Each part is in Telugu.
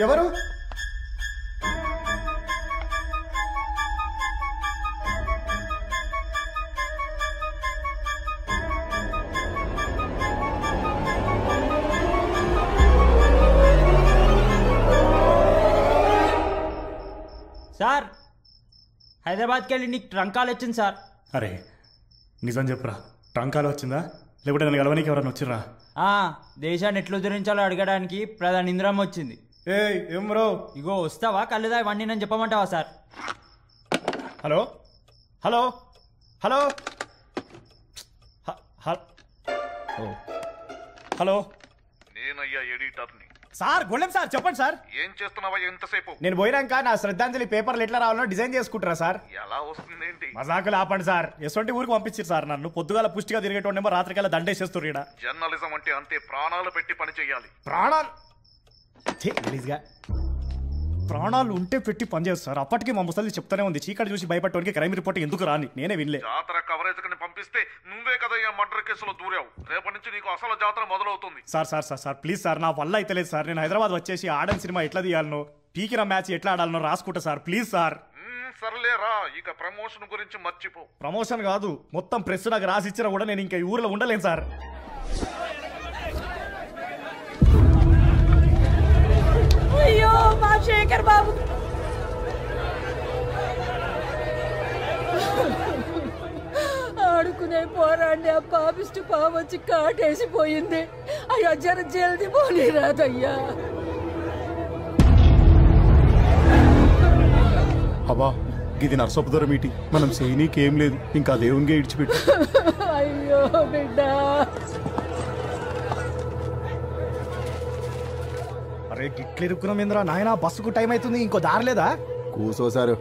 ఎవరు? సార్, హైదరాబాద్కి వెళ్ళి నీకు ట్రంకాలు వచ్చింది సార్. అరే నిజం చెప్పురా, ట్రంకాలు వచ్చిందా లేకపోతే నన్ను గెలవనికి ఎవరన్నా వచ్చిర్రా? దేశాన్ని ఎట్లు ఉద్ధరించాలో అడగడానికి ప్రధాని ఇందిరమ్మ వచ్చింది. ఏం బ్రో, ఇగో వస్తావా? కళ్ళుదా వండి నన్ను చెప్పమంటావా sir? Hello hello hello hello, నేనయ్యా ఎడిటర్ని. సార్ గొల్లెం సార్, చెప్పండి సార్. ఏం చేస్తున్నావా ఎంతసేపు? నేను పోయినాక నా శ్రద్ధాంజలి పేపర్లు ఎట్లా రావాలో డిజైన్ చేసుకుంటారా సార్? ఎలా వస్తుంది ఏంటి? మజాకులు ఆపండి సార్. ఎసొంటి ఊరికి పంపించారు సార్ నన్ను. పొద్దుగాల పుష్టిగా తిరిగేటోడేమో రాత్రికల్లా దండేసేస్తారు ఈడ. జర్నలిజం అంటే అంతే, ప్రాణాలు పెట్టి పని చేయాలి. ప్రాణాలు ప్రాణాలు ఉంటే పెట్టి పనిచేస్తారు. అప్పటికి మా ముసలి చెప్తానే ఉంది, చీకటి చూసి భయపడటానికి క్రైమ్ రిపోర్ట్ ఎందుకు రాని. నేనే వినలే. జాతర కవరేజ్ కి పంపిస్తే నువ్వే కదా మర్డర్ కేసులో దూరావు. రేపటి నుంచి నీకు అసలు జాతర మొదలవుతుంది. సార్ ప్లీజ్ సార్, నా వల్ల అయితే లేదు సార్. నేను హైదరాబాద్ వచ్చేసి ఆడని సినిమా ఎట్లా తీయాలనో, పీకిన మ్యాచ్ ఎట్లా ఆడాలనో రాసుకుంటా సార్. Please sir. సర్లేరా, ఇక ప్రమోషన్ గురించి మర్చిపో. ప్రమోషన్ కాదు, మొత్తం ప్రెస్ నాకు రాసి ఇచ్చినా కూడా నేను ఇంకా ఈ ఊర్లో ఉండలేను సార్. అయ్యో మా శేఖర్ బాబు, ఆడుకునే పోరాండి ఆ పాపిష్టి పాము వచ్చి కాటేసిపోయింది. అయ్యా జర జల్ది పోనీ రాదయ్యా. అబ్బా ఇది నర్సపుదర మీటి, మనం చేయనీకేం లేదు, ఇంకా దేవునిగా ఇడిచిపెట్టి. అయ్యో బిడ్డ. అరే గిట్లు ఇరుక్కున్నామేంద్రా నాయనా, బస్సుకు టైం అవుతుంది, ఇంకో దారి లేదా? కూసోసారు,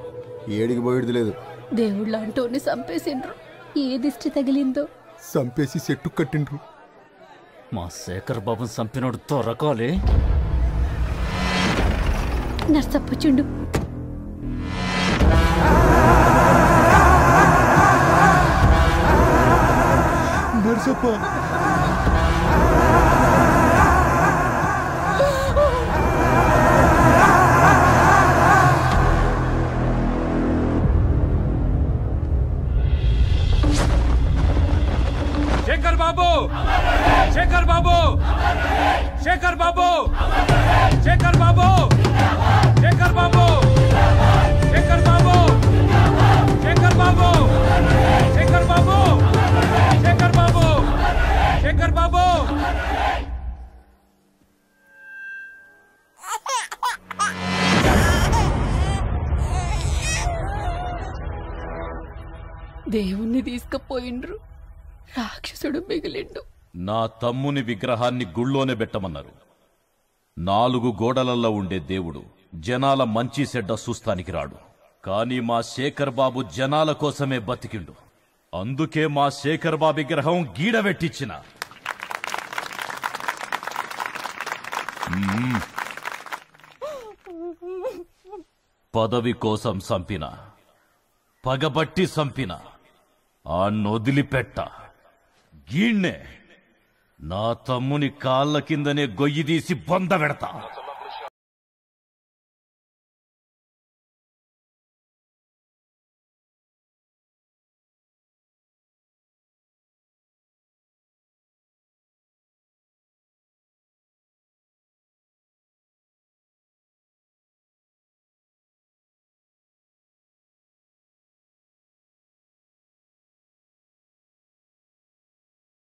ఏడికి పోయేది లేదు. దేవుళ్ళ అంటూని చంపేసిండ్రు. ఏ దిష్టి తగిలిందో చంపేసి చెట్టు కట్టిండ్రు. మా శేఖర్ బాబుని చంపినోడు దొరకాలి. నర్సప్పుచుండు. నర్సప్ప శేఖర్ బాబు, శేఖర్ బాబు, శేఖర్ బాబు, శేఖర్ బాబు, శేఖర్ బాబు, శేఖర్ బాబు, శేఖర్ బాబు, శేఖర్ బాబు, శేఖర్ బాబు, శేఖర్ బాబు. దేవుణ్ణి తీసుకుపోయిండ్రు, రాక్షసుడు మిగిలిండు. నా తమ్ముని విగ్రహాన్ని గుళ్ళోనే పెట్టమన్నారు. 4 గోడలల్లో ఉండే దేవుడు జనాల మంచి చెడ్డ చూస్తానికి రాడు. కానీ మా శేఖర్ బాబు జనాల కోసమే బతికిండు. అందుకే మా శేఖర్ బాబు విగ్రహం గీడబెట్టించిన. పదవి కోసం సంపిన, పగబట్టి సంపిన, ఆ నొదిలిపెట్ట. గీణ్ణే నా తమ్ముని కాళ్ళ కిందనే గొయ్యి తీసి బొంద పెడతా.